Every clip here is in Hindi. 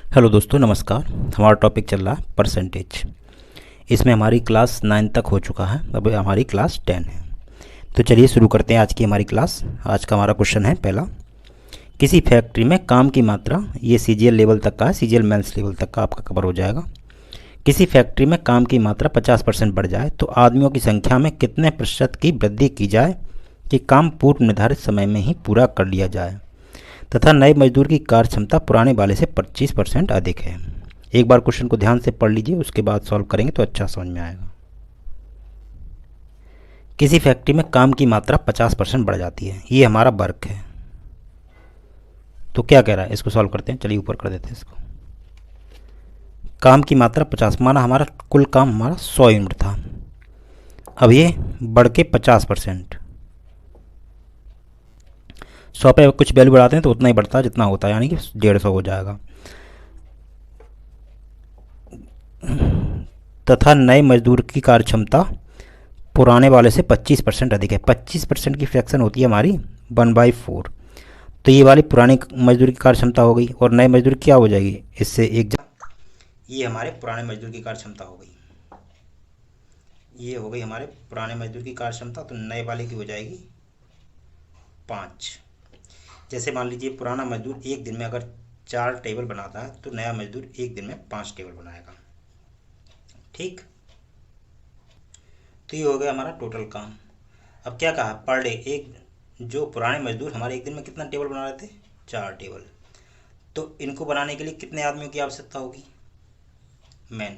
हेलो दोस्तों, नमस्कार। हमारा टॉपिक चल रहा है परसेंटेज। इसमें हमारी क्लास 9 तक हो चुका है, अब हमारी क्लास 10 है। तो चलिए शुरू करते हैं आज की हमारी क्लास। आज का हमारा क्वेश्चन है पहला, किसी फैक्ट्री में काम की मात्रा, ये सीजीएल लेवल तक का है, सीजीएल मेंस लेवल तक का आपका कवर हो जाएगा। किसी फैक्ट्री में काम की मात्रा 50% बढ़ जाए तो आदमियों की संख्या में कितने प्रतिशत की वृद्धि की जाए कि काम पूर्व निर्धारित समय में ही पूरा कर लिया जाए तथा नए मजदूर की कार्य क्षमता पुराने वाले से 25% अधिक है। एक बार क्वेश्चन को ध्यान से पढ़ लीजिए, उसके बाद सॉल्व करेंगे तो अच्छा समझ में आएगा। किसी फैक्ट्री में काम की मात्रा 50% बढ़ जाती है, ये हमारा वर्क है। तो क्या कह रहा है, इसको सॉल्व करते हैं। चलिए ऊपर कर देते हैं इसको। काम की मात्रा 50, माना हमारा कुल काम हमारा 100 यूनिट था, अब ये बढ़ के 50%। 100 पे कुछ वैल्यू बढ़ाते हैं तो उतना ही बढ़ता है जितना होता है, यानी कि 150 हो जाएगा। तथा नए मजदूर की कार्य क्षमता पुराने वाले से 25% अधिक है। 25% की फ्रैक्शन होती है हमारी 1/4। तो ये वाली पुराने मजदूर की कार्य क्षमता हो गई और नए मजदूर क्या हो जाएगी, इससे एक ये हमारे पुराने मजदूर की कार्य क्षमता हो गई। ये हो गई हमारे पुराने मजदूर की कार्य क्षमता, तो नए वाले की हो जाएगी 5। जैसे मान लीजिए पुराना मजदूर एक दिन में अगर 4 टेबल बनाता है तो नया मजदूर एक दिन में 5 टेबल बनाएगा। ठीक, तो ये हो गया हमारा टोटल काम। अब क्या कहा, पर डे एक, जो पुराने मजदूर हमारे एक दिन में कितना टेबल बना रहे थे, 4 टेबल। तो इनको बनाने के लिए कितने आदमियों की आवश्यकता होगी, मैन,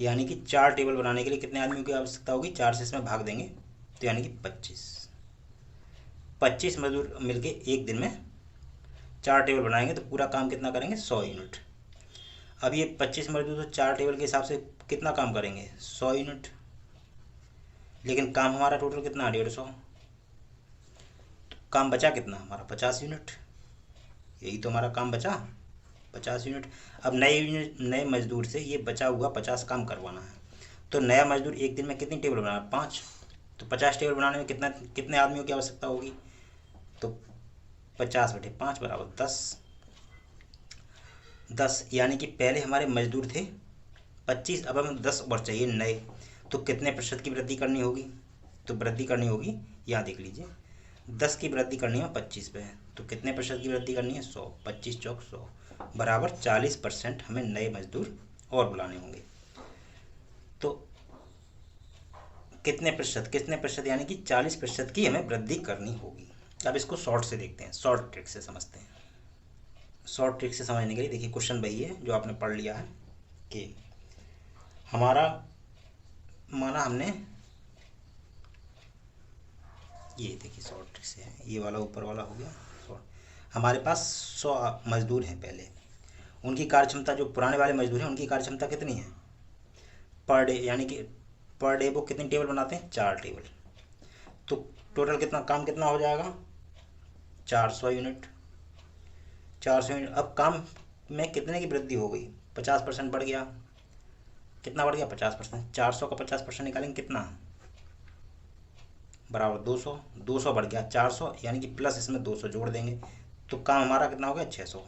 यानी कि 4 टेबल बनाने के लिए कितने आदमियों की आवश्यकता होगी, 4 से इसमें भाग देंगे तो यानी कि 25 मजदूर मिलके एक दिन में 4 टेबल बनाएंगे तो पूरा काम कितना करेंगे, 100 यूनिट। अब ये 25 मजदूर तो 4 टेबल के हिसाब से कितना काम करेंगे, 100 यूनिट। लेकिन काम हमारा टोटल कितना, 150। तो काम बचा कितना हमारा, 50 यूनिट। यही तो हमारा काम बचा, 50 यूनिट। अब नए मजदूर से ये बचा हुआ 50 काम करवाना है। तो नया मजदूर एक दिन में कितनी टेबल बनाना, 5। तो 50 टेबल बनाने में कितने आदमियों की आवश्यकता होगी, तो 50/5 बराबर 10। 10 यानी कि पहले हमारे मजदूर थे 25, अब हमें 10 और चाहिए नए। तो कितने प्रतिशत की वृद्धि करनी होगी, तो वृद्धि करनी होगी, यहाँ देख लीजिए, 10 की वृद्धि करनी है 25 पे, तो कितने प्रतिशत की वृद्धि करनी है, 100। 25 चौक 100 बराबर 40% हमें नए मजदूर और बुलाने होंगे। तो कितने प्रतिशत यानी कि 40% की हमें वृद्धि करनी होगी। अब इसको शॉर्ट से देखते हैं, शॉर्ट ट्रिक से समझते हैं। शॉर्ट ट्रिक से समझने के लिए देखिए, क्वेश्चन वही है जो आपने पढ़ लिया है कि हमारा, माना हमने, ये देखिए शॉर्ट ट्रिक से है, ये वाला ऊपर वाला हो गया शॉर्ट। हमारे पास 100 मजदूर हैं पहले, उनकी कार्य क्षमता, जो पुराने वाले मजदूर हैं उनकी कार्य क्षमता कितनी है पर डे, यानी कि पर डे वो कितनी टेबल बनाते हैं, 4 टेबल। तो टोटल कितना काम कितना हो जाएगा, 400 यूनिट। 400 यूनिट। अब काम में कितने की वृद्धि हो गई, 50% बढ़ गया। कितना बढ़ गया, 50%। 400 का 50% निकालेंगे कितना, बराबर 200। 200 बढ़ गया 400, यानी कि प्लस इसमें 200 जोड़ देंगे तो काम हमारा कितना हो गया, 600।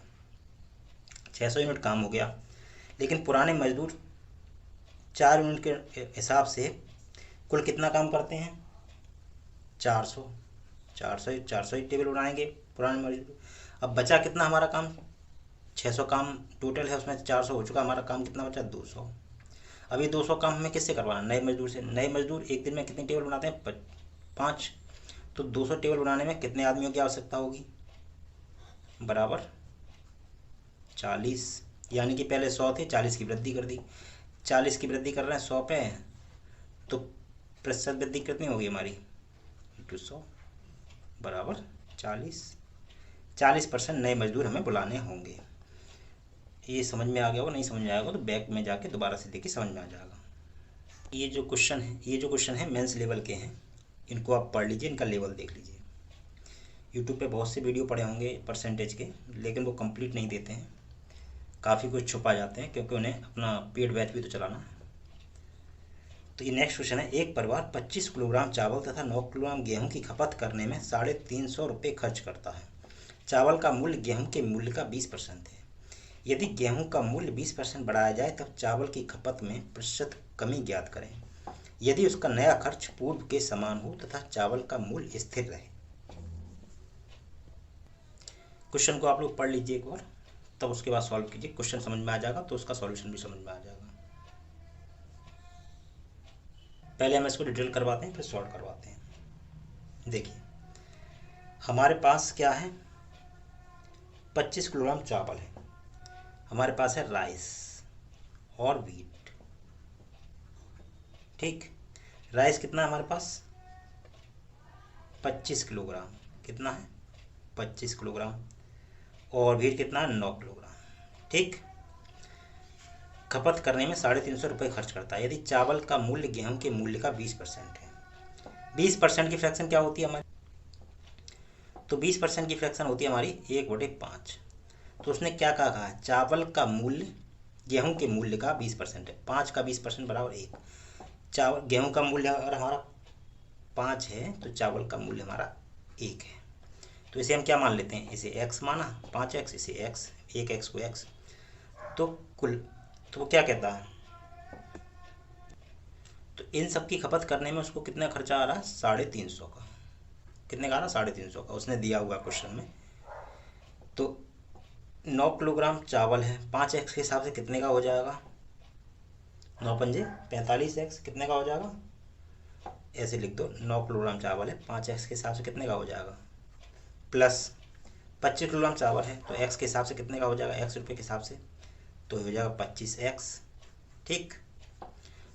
600 यूनिट काम हो गया। लेकिन पुराने मजदूर 4 यूनिट के हिसाब से कुल कितना काम करते हैं, 400। 400 ही टेबल बनाएंगे पुराने मजदूर। अब बचा कितना हमारा काम, 600 काम टोटल है, उसमें 400 हो चुका, हमारा काम कितना बचा, 200। अब ये 200 काम हमें किससे करवाना, नए मजदूर से। नए मजदूर एक दिन में कितनी टेबल बनाते हैं, 5। तो 200 टेबल बनाने में कितने आदमियों की आवश्यकता होगी, बराबर 40। यानी कि पहले 100 थे, 40 की वृद्धि कर दी। 40 की वृद्धि कर रहे हैं 100 पे, तो प्रतिशत वृद्धि कितनी होगी हमारी, 200 बराबर 40। 40% नए मजदूर हमें बुलाने होंगे। ये समझ में आ गया होगा, नहीं समझ में आएगा तो बैक में जाके दोबारा से देखिए, समझ में आ जाएगा। ये जो क्वेश्चन है मेंस लेवल के हैं, इनको आप पढ़ लीजिए, इनका लेवल देख लीजिए। यूट्यूब पे बहुत से वीडियो पड़े होंगे परसेंटेज के, लेकिन वो कंप्लीट नहीं देते हैं, काफ़ी कुछ छुपा जाते हैं, क्योंकि उन्हें अपना पेड बैच भी तो चलाना है। तो ये नेक्स्ट क्वेश्चन है, एक परिवार 25 किलोग्राम चावल तथा 9 किलोग्राम गेहूं की खपत करने में 350 रुपये खर्च करता है। चावल का मूल्य गेहूं के मूल्य का 20% है। यदि गेहूं का मूल्य 20% बढ़ाया जाए तब चावल की खपत में प्रतिशत कमी ज्ञात करें यदि उसका नया खर्च पूर्व के समान हो तथा चावल का मूल्य स्थिर रहे। क्वेश्चन को आप लोग पढ़ लीजिए एक बार, तब उसके बाद सॉल्व कीजिए। क्वेश्चन समझ में आ जाएगा तो उसका सॉल्यूशन भी समझ में आ जाएगा। पहले हम इसको डिटेल करवाते हैं फिर सॉल्व करवाते हैं। देखिए हमारे पास क्या है, 25 किलोग्राम चावल है, हमारे पास है राइस और व्हीट। ठीक, राइस कितना है हमारे पास, 25 किलोग्राम। कितना है, 25 किलोग्राम। और व्हीट कितना है, 9 किलोग्राम। ठीक, खपत करने में 350 रुपये खर्च करता है यदि चावल का मूल्य गेहूं के मूल्य का 20% है। 20% की फ्रैक्शन क्या होती है हमारी, तो 20% की फ्रैक्शन होती है हमारी 1/5। तो उसने क्या कहा है, चावल का मूल्य गेहूं के मूल्य का 20% है, 5 का 20% बराबर 1। चावल गेहूं का मूल्य अगर हमारा 5 है तो चावल का मूल्य हमारा 1 है। तो इसे हम क्या मान लेते हैं, इसे x माना, 5x, इसे x, 1x को x। तो कुल तो वो क्या कहता है, तो इन सब की खपत करने में उसको कितना खर्चा आ रहा है, 350 का। कितने का आ रहा है, 350 का उसने दिया हुआ क्वेश्चन में। तो 9 किलोग्राम चावल है, 5x के हिसाब से कितने का हो जाएगा, 9 पंजे 45x, कितने का हो जाएगा, ऐसे लिख दो, 9 किलोग्राम चावल है, 5x के हिसाब से कितने का हो जाएगा, प्लस 25 किलोग्राम चावल है तो x के हिसाब से कितने का हो जाएगा, x रुपये के हिसाब से, तो हो जाएगा 25x। ठीक,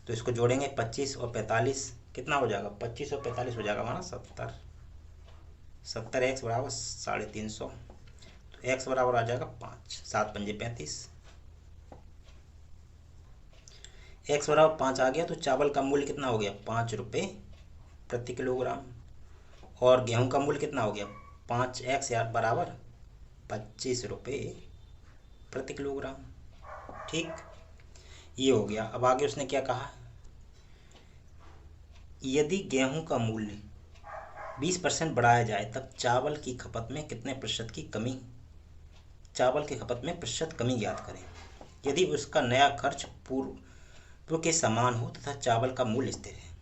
तो इसको जोड़ेंगे 25 और 45, कितना हो जाएगा, 25 और 45 हो जाएगा हमारा 70। 70x बराबर 350, तो x बराबर आ जाएगा 5, 7 पंजे 35। x बराबर 5 आ गया तो चावल का मूल्य कितना हो गया, 5 रुपये प्रति किलोग्राम। और गेहूं का मूल्य कितना हो गया, 5x यार बराबर 25 रुपये प्रति किलोग्राम। ठीक, ये हो गया। अब आगे उसने क्या कहा, यदि गेहूं का मूल्य 20% बढ़ाया जाए तब चावल की खपत में कितने प्रतिशत की कमी, चावल की खपत में प्रतिशत कमी ज्ञात करें यदि उसका नया खर्च पूर्व के समान हो तथा चावल का मूल्य स्थिर है।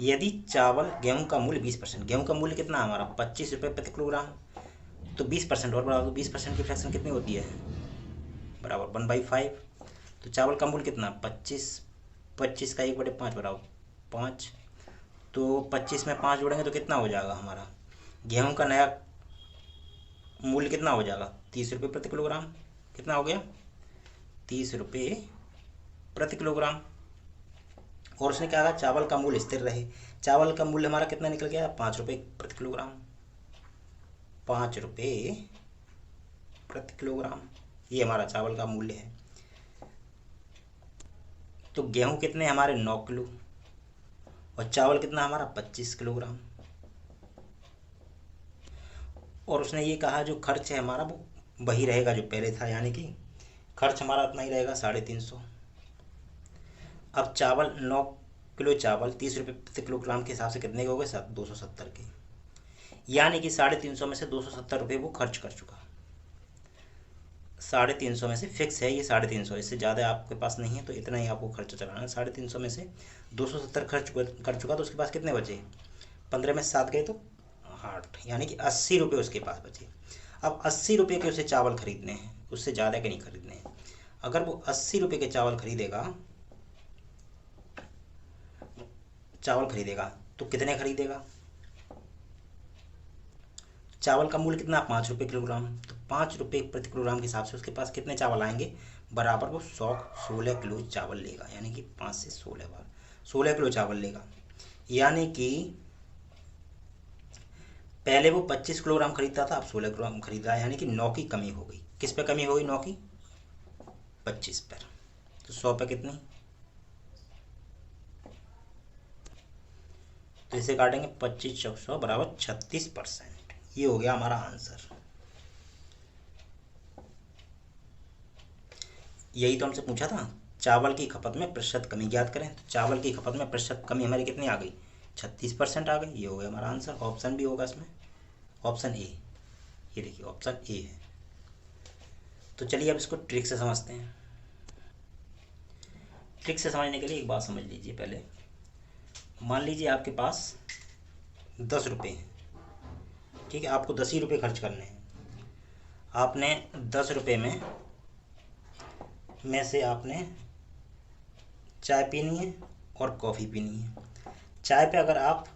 यदि चावल गेहूं का मूल्य 20%, गेहूं का मूल्य कितना हमारा 25 रुपये प्रति किलोग्राम, तो 20% और बढ़ा दो, 20% की फ्रैक्शन कितनी होती है, बराबर 1/5। तो चावल का मूल्य कितना 25, 25 का 1/5 बराबर 5। तो 25 में 5 जोड़ेंगे तो कितना हो जाएगा हमारा, गेहूं का नया मूल्य कितना हो जाएगा, 30 रुपये प्रति किलोग्राम। कितना हो गया, 30 रुपये प्रति किलोग्राम। और उसने क्या कहा, चावल का मूल्य स्थिर रहे। चावल का मूल्य हमारा कितना निकल गया, 5 रुपये प्रति किलोग्राम, 5 रुपये प्रति किलोग्राम, ये हमारा चावल का मूल्य है। तो गेहूं कितने हमारे 9 किलो और चावल कितना हमारा 25 किलोग्राम। और उसने ये कहा जो खर्च है हमारा वो वही रहेगा जो पहले था, यानी कि खर्च हमारा उतना ही रहेगा 350। अब चावल 9 किलो चावल 30 रुपये प्रति किलोग्राम के हिसाब से कितने के हो गए, 270 के, यानी कि 350 में से 270 रुपये वो खर्च कर चुका। 350 में से फिक्स है ये 350, इससे ज़्यादा आपके पास नहीं है तो इतना ही आपको खर्चा चलाना है। 350 में से 270 खर्च कर चुका तो उसके पास कितने बचे, 15 में 7 गए तो 8, यानी कि 80 रुपये उसके पास बचे। अब 80 रुपये के उसे चावल खरीदने हैं, उससे ज़्यादा के नहीं खरीदने हैं। अगर वो 80 रुपये के चावल खरीदेगा तो कितने खरीदेगा, चावल का मूल्य कितना 5 रुपये किलोग्राम, तो 5 रुपये प्रति किलोग्राम के हिसाब से उसके पास कितने चावल आएंगे, बराबर वो 16 किलो चावल लेगा, यानी कि 5 से 16 बार 16 किलो चावल लेगा। यानी कि पहले वो 25 किलोग्राम खरीदता था, अब 16 किलोग्राम खरीद रहा है, यानी कि 9 की कमी हो गई। किस पे कमी हो गई, 9 की 25 पर। तो 100 पे कितनी, तो इसे काटेंगे 25 चौक 100 बराबर 36%। ये हो गया हमारा आंसर। यही तो हमसे पूछा था, चावल की खपत में प्रतिशत कमी ज्ञात करें। तो चावल की खपत में प्रतिशत कमी हमारी कितनी आ गई, 36% आ गई। ये हो गया हमारा आंसर। ऑप्शन भी होगा इसमें, ऑप्शन ए, ये देखिए ऑप्शन ए है। तो चलिए अब इसको ट्रिक से समझते हैं। ट्रिक से समझने के लिए एक बात समझ लीजिए पहले। मान लीजिए आपके पास 10 रुपये हैं, ठीक है, आपको 10 ही रुपये खर्च करने हैं। आपने 10 रुपये में से आपने चाय पीनी है और कॉफ़ी पीनी है। चाय पे अगर आप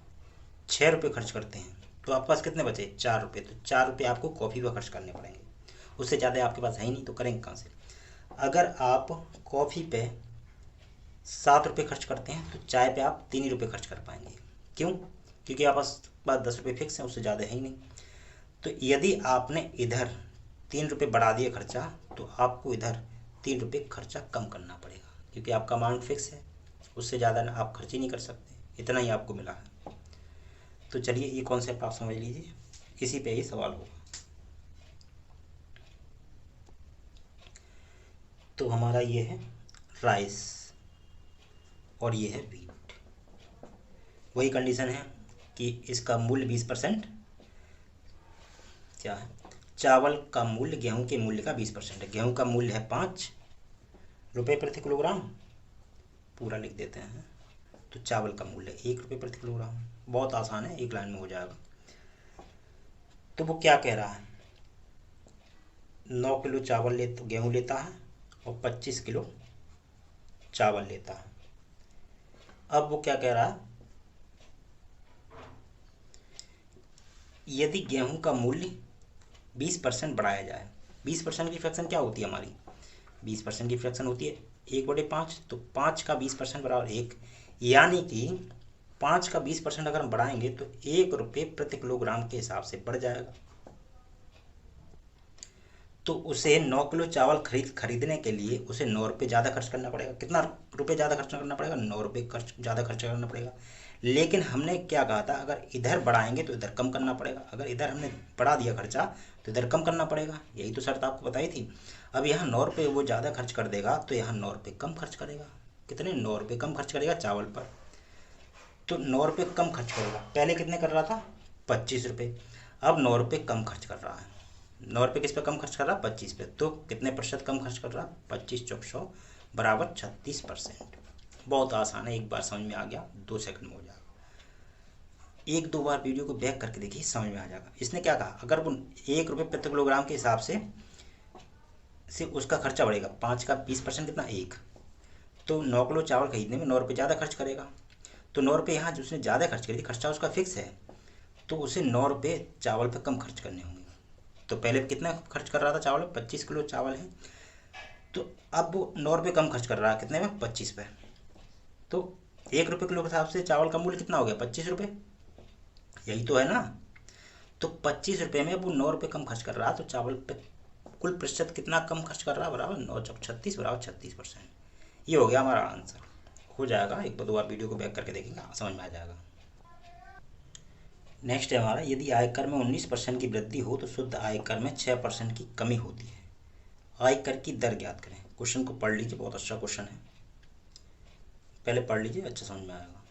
6 रुपये खर्च करते हैं तो आपके पास कितने बचे? 4 रुपये। तो 4 रुपये आपको कॉफ़ी पर खर्च करने पड़ेंगे, उससे ज़्यादा आपके पास है ही नहीं, तो करेंगे कहाँ से? अगर आप कॉफ़ी पे 7 रुपये खर्च करते हैं तो चाय पे आप 3 ही रुपये खर्च कर पाएंगे। क्यों? क्योंकि आपके पास 10 रुपये फिक्स हैं, उससे ज़्यादा है ही नहीं। तो यदि आपने इधर 3 रुपये बढ़ा दिए खर्चा, तो आपको इधर 3 रुपये खर्चा कम करना पड़ेगा, क्योंकि आपका अमाउंट फिक्स है, उससे ज़्यादा आप खर्च ही नहीं कर सकते, इतना ही आपको मिला है। तो चलिए ये कॉन्सेप्ट आप समझ लीजिए, इसी पे ही सवाल होगा। तो हमारा ये है राइस और ये है व्हीट। वही कंडीशन है कि इसका मूल्य 20% क्या है? चावल का मूल्य गेहूं के मूल्य का 20% है। गेहूं का मूल्य है 5 रुपये प्रति किलोग्राम, पूरा लिख देते हैं। तो चावल का मूल्य 1 रुपये प्रति किलोग्राम। बहुत आसान है, एक लाइन में हो जाएगा। तो वो क्या कह रहा है? 9 किलो चावल गेहूं लेता है और 25 किलो चावल लेता है। अब वो क्या कह रहा है? यदि गेहूं का मूल्य 20% बढ़ाया जाए। 20% की फ्रैक्शन क्या होती है हमारी? 20% की फ्रैक्शन होती है 1/5। तो 5 का 20% बराबर 1, यानी कि 5 का 20% अगर हम बढ़ाएंगे तो 1 रुपये प्रति किलोग्राम के हिसाब से बढ़ जाएगा। तो उसे 9 किलो चावल खरीदने के लिए उसे 9 रुपये ज़्यादा खर्च करना पड़ेगा। कितना रुपये ज़्यादा खर्च करना पड़ेगा? 9 रुपये ज़्यादा खर्च करना पड़ेगा। लेकिन हमने क्या कहा था? अगर इधर बढ़ाएंगे तो इधर कम करना पड़ेगा। अगर इधर हमने बढ़ा दिया खर्चा तो इधर कम करना पड़ेगा, यही तो शर्त आपको बताई थी। अब यहाँ 9 रुपये वो ज़्यादा खर्च कर देगा तो यहाँ 9 रुपये कम खर्च करेगा। कितने? 9 रुपये कम खर्च करेगा चावल पर। तो 9 रुपये कम खर्च करेगा। पहले कितने कर रहा था? 25 रुपये। अब 9 रुपये कम खर्च कर रहा है। 9 रुपये किस पे कम खर्च कर रहा है? 25 पे। तो कितने प्रतिशत कम खर्च कर रहा है? 25 चौक 100 बराबर 36%। बहुत आसान है, एक बार समझ में आ गया 2 सेकंड में हो जाएगा। 1-2 बार वीडियो को बैक करके देखिए, समझ में आ जाएगा। इसने क्या कहा? अगर वो 1 रुपये प्रति किलोग्राम के हिसाब से उसका खर्चा बढ़ेगा, 5 का 20% कितना? 1। तो 9 किलो चावल खरीदने में 9 रुपये ज़्यादा खर्च करेगा। तो 9 रुपये यहाँ जो उसने ज़्यादा खर्च करी, खर्चा उसका फिक्स है, तो उसे 9 रुपये चावल पर कम खर्च करने होंगे। तो पहले कितना खर्च कर रहा था चावल? 25 किलो चावल है, तो अब वो 9 रुपये कम खर्च कर रहा है। कितने में? 25 पे। तो 1 रुपये किलो के हिसाब से चावल का मूल्य कितना हो गया? 25 रुपये, यही तो है ना। तो 25 रुपये में वो 9 रुपये कम खर्च कर रहा है, तो चावल पे कुल प्रतिशत कितना कम खर्च कर रहा है? बराबर 9 चौक 36 बराबर 36%। ये हो गया हमारा आंसर। हो जाएगा, 1-2 बार वीडियो को बैक करके देखेंगे, समझ में आ जाएगा। नेक्स्ट है हमारा, यदि आयकर में 19% की वृद्धि हो तो शुद्ध आयकर में 6% की कमी होती है। आयकर की दर ज्ञात करें। क्वेश्चन को पढ़ लीजिए, बहुत अच्छा क्वेश्चन है, पहले पढ़ लीजिए, अच्छा समझ में आएगा।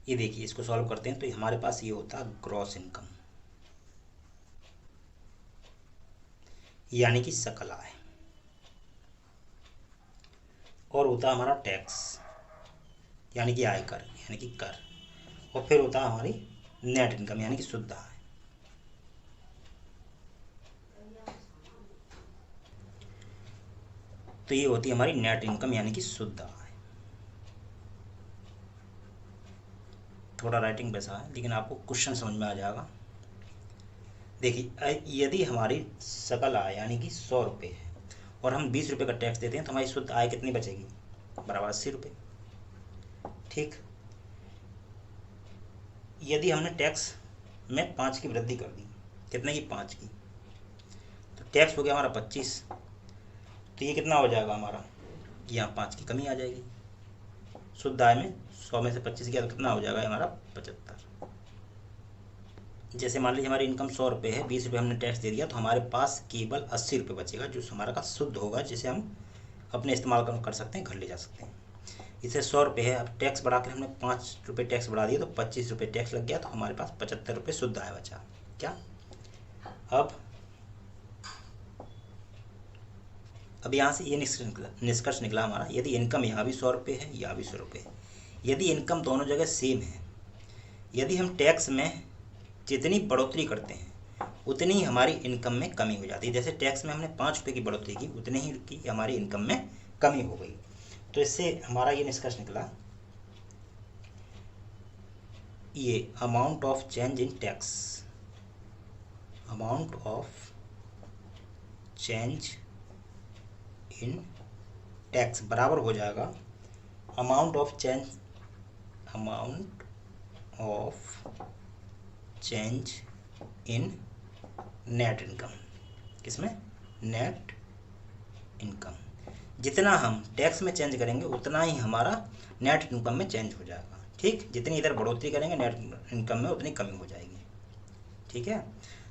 ये देखिए, इसको सॉल्व करते हैं तो हमारे पास ये होता है ग्रॉस इनकम, यानी कि सकल आय, और होता है हमारा टैक्स, यानी कि आयकर, यानी कि कर, और फिर होता है हमारी नेट इनकम, यानी कि शुद्ध आय। तो ये होती है हमारी नेट इनकम, यानी कि शुद्ध आय। थोड़ा राइटिंग वैसा है, लेकिन आपको क्वेश्चन समझ में आ जाएगा। देखिए, यदि हमारी सकल आय यानी कि 100 रुपये है और हम 20 रुपये का टैक्स देते हैं, तो हमारी शुद्ध आय कितनी बचेगी? बराबर 80 रुपये। ठीक, यदि हमने टैक्स में 5 की वृद्धि कर दी, कितने की? 5 की, तो टैक्स हो गया हमारा 25। तो ये कितना हो जाएगा हमारा? यहाँ 5 की कमी आ जाएगी। शुद्ध आय में 100 में से 25 गया तो कितना हो जाएगा हमारा? 75। जैसे मान लीजिए हमारी इनकम 100 रुपये है, 20 रुपये हमने टैक्स दे दिया, तो हमारे पास केवल 80 रुपये बचेगा, जो हमारा का शुद्ध होगा, जिसे हम अपने इस्तेमाल कर सकते हैं, घर ले जा सकते हैं। इसे 100 रुपये है, अब टैक्स बढ़ा कर हमने 5 रुपये टैक्स बढ़ा दिया, तो 25 रुपये टैक्स लग गया, तो हमारे पास 75 रुपये शुद्ध आय बचा। क्या? अब अब यहाँ से ये निष्कर्ष निकला हमारा, यदि इनकम यहाँ भी 100 रुपये है, यहाँ भी 100 रुपये है, यदि इनकम दोनों जगह सेम है, यदि हम टैक्स में जितनी बढ़ोतरी करते हैं उतनी ही हमारी इनकम में कमी हो जाती है। जैसे टैक्स में हमने 5 रुपये की बढ़ोतरी की, उतनी ही की हमारी इनकम में कमी हो गई। तो इससे हमारा ये निष्कर्ष निकला, ये amount of change in tax, amount of change in tax बराबर हो जाएगा amount of change in net income. किसमें? Net income. जितना हम टैक्स में चेंज करेंगे उतना ही हमारा नेट इनकम में चेंज हो जाएगा। ठीक, जितनी इधर बढ़ोतरी करेंगे नेट इनकम में उतनी कमी हो जाएगी। ठीक है,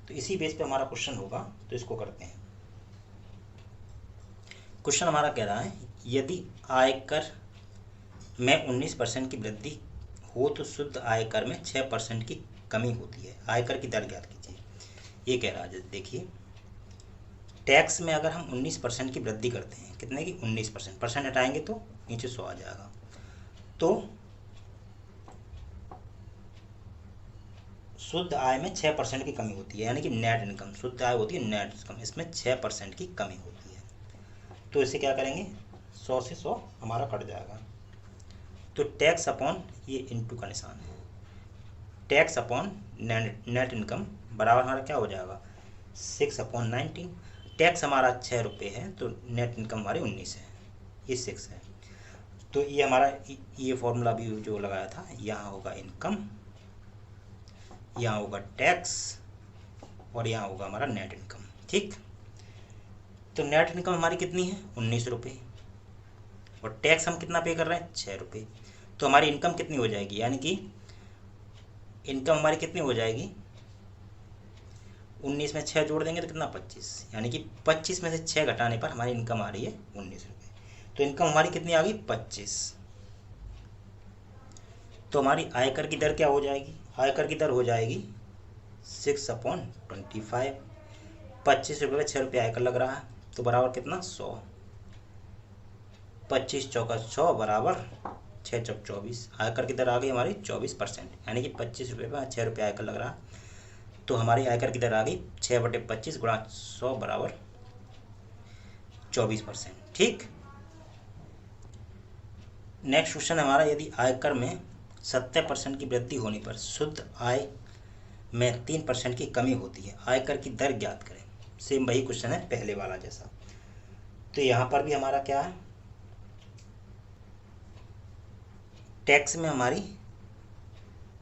तो इसी बेस पे हमारा क्वेश्चन होगा, तो इसको करते हैं। क्वेश्चन हमारा कह रहा है, यदि आयकर में 19% की वृद्धि हो तो शुद्ध आयकर में 6% की कमी होती है, आयकर की दर ज्ञात कीजिए। ये कह रहा है, देखिए टैक्स में अगर हम 19% की वृद्धि करते हैं, कितने की? 19%, परसेंट हटाएंगे तो नीचे 100 आ जाएगा। तो शुद्ध आय में 6% की कमी होती है, यानी कि नेट इनकम, शुद्ध आय होती है नेट इनकम, इसमें 6% की कमी होती है। तो इसे क्या करेंगे, 100 से 100 हमारा कट जाएगा। तो टैक्स अपॉन, ये इंटू का निशान है, टैक्स अपॉन नेट इनकम बराबर हमारा क्या हो जाएगा, 6/19। टैक्स हमारा 6 रुपये है तो नेट इनकम हमारी 19 है, ये 6 है। तो ये हमारा ये फॉर्मूला भी जो लगाया था, यहाँ होगा इनकम, यहाँ होगा टैक्स और यहाँ होगा हमारा नेट इनकम। ठीक, तो नेट इनकम हमारी कितनी है, 19 रुपये, और टैक्स हम कितना पे कर रहे हैं, 6 रुपये। तो हमारी इनकम कितनी हो जाएगी, यानी कि इनकम हमारी कितनी हो जाएगी, 19 में 6 जोड़ देंगे तो कितना, 25, यानी कि 25 में से 6 घटाने पर हमारी इनकम आ रही है 19 रुपये। तो इनकम हमारी कितनी आ गई, 25। तो हमारी आयकर की दर क्या हो जाएगी, आयकर की दर हो जाएगी 6/25। 25 रुपये में 6 रुपये आयकर लग रहा है, तो बराबर कितना, 100। 25 चौका 100 बराबर 6 चौक 24। आयकर की दर आ गई हमारी 24%, यानी कि 25 रुपये में 6 रुपये आयकर लग रहा है, तो हमारी आयकर की दर आ गई 6/25 गुणा 100 बराबर 24%। ठीक, नेक्स्ट क्वेश्चन हमारा, यदि आयकर में 70% की वृद्धि होने पर शुद्ध आय में 3% की कमी होती है, आयकर की दर ज्ञात करें। सेम वही क्वेश्चन है पहले वाला जैसा। तो यहाँ पर भी हमारा क्या है, टैक्स में हमारी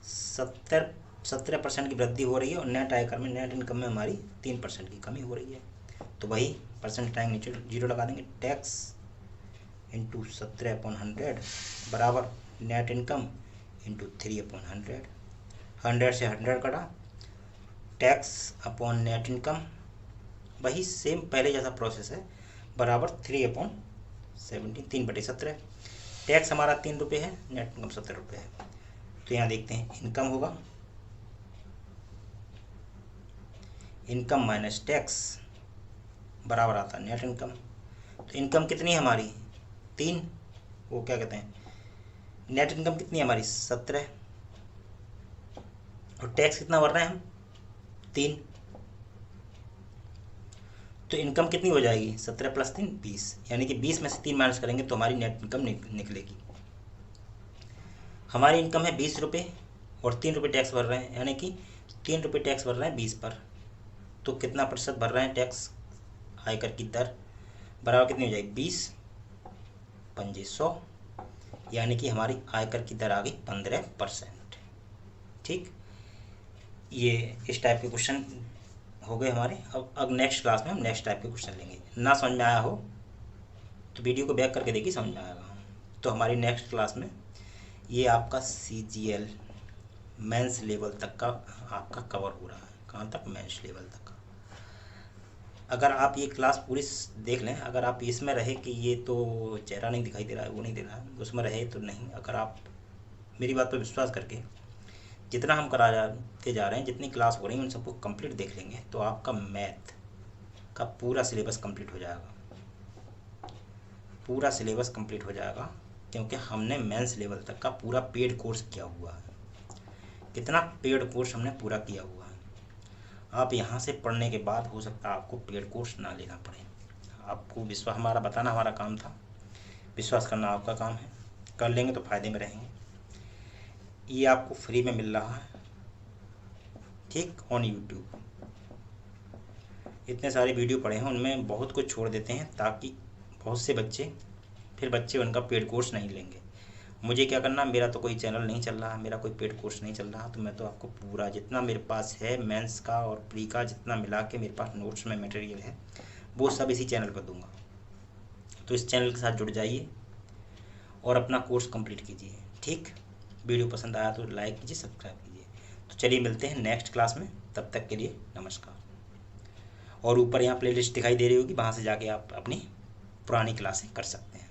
17% की वृद्धि हो रही है और नेट आयकर में, नेट इनकम में हमारी 3% की कमी हो रही है। तो वही परसेंट टाइम नीचे 0 लगा देंगे, टैक्स इंटू 17/100 बराबर नेट इनकम इंटू 3/100। 100 से 100 कटा, टैक्स अपॉन नेट इनकम, वही सेम पहले जैसा प्रोसेस है, बराबर 3/17, 3/17। टैक्स हमारा 3 रुपये है, नेट इनकम 70 रुपये है। तो यहाँ देखते हैं, इनकम होगा, इनकम माइनस टैक्स बराबर आता है नेट इनकम। तो इनकम कितनी है हमारी, 3, वो क्या कहते हैं, नेट इनकम कितनी है हमारी, 17, और टैक्स कितना भर रहे हैं हम, 3। तो इनकम कितनी हो जाएगी, 17 + 3 20, यानी कि 20 में से 3 माइनस करेंगे तो हमारी नेट इनकम निकलेगी। हमारी इनकम है 20 रुपये और 3 रुपये टैक्स भर रहे हैं, यानी कि 3 रुपये टैक्स भर रहे हैं 20 पर। तो कितना प्रतिशत भर रहे हैं टैक्स, आयकर की दर बराबर कितनी हो जाएगी, 20 × 100, यानी कि हमारी आयकर की दर आ गई 15%। ठीक, ये इस टाइप के क्वेश्चन हो गए हमारे। अब नेक्स्ट क्लास में हम नेक्स्ट टाइप के क्वेश्चन लेंगे। ना समझ में आया हो तो वीडियो को बैक करके देखिए, समझ में आएगा। तो हमारी नेक्स्ट क्लास में ये आपका CGL मेंस लेवल तक का आपका कवर हो रहा है। कहाँ तक, मेंस लेवल तक का। अगर आप ये क्लास पूरी देख लें, अगर आप इसमें रहे कि ये तो चेहरा नहीं दिखाई दे रहा है, वो नहीं दे रहा है, उसमें रहे तो नहीं, अगर आप मेरी बात पर विश्वास करके जितना हम कराते जा रहे हैं, जितनी क्लास हो रही है उन सबको कंप्लीट देख लेंगे, तो आपका मैथ का पूरा सिलेबस कंप्लीट हो जाएगा। पूरा सिलेबस कंप्लीट हो जाएगा, क्योंकि हमने मेंस लेवल तक का पूरा पेड कोर्स किया हुआ है। कितना पेड कोर्स हमने पूरा किया हुआ है। आप यहाँ से पढ़ने के बाद हो सकता है आपको पेड कोर्स ना लेना पड़े। आपको विश्वास, हमारा बताना हमारा काम था, विश्वास करना आपका काम है। कर लेंगे तो फ़ायदे में रहेंगे। ये आपको फ्री में मिल रहा है, ठीक, ऑन यूट्यूब। इतने सारे वीडियो पड़े हैं, उनमें बहुत कुछ छोड़ देते हैं ताकि बहुत से बच्चे उनका पेड कोर्स नहीं लेंगे। मुझे क्या करना, मेरा तो कोई चैनल नहीं चल रहा, मेरा कोई पेड कोर्स नहीं चल रहा, तो मैं तो आपको पूरा जितना मेरे पास है मेंस का और प्री का जितना मिला के मेरे पास नोट्स में मटेरियल है वो सब इसी चैनल पर दूंगा। तो इस चैनल के साथ जुड़ जाइए और अपना कोर्स कंप्लीट कीजिए, ठीक। वीडियो पसंद आया तो लाइक कीजिए, सब्सक्राइब कीजिए। तो चलिए मिलते हैं नेक्स्ट क्लास में, तब तक के लिए नमस्कार। और ऊपर यहाँ प्लेलिस्ट दिखाई दे रही होगी, वहाँ से जाके आप अपनी पुरानी क्लासें कर सकते हैं।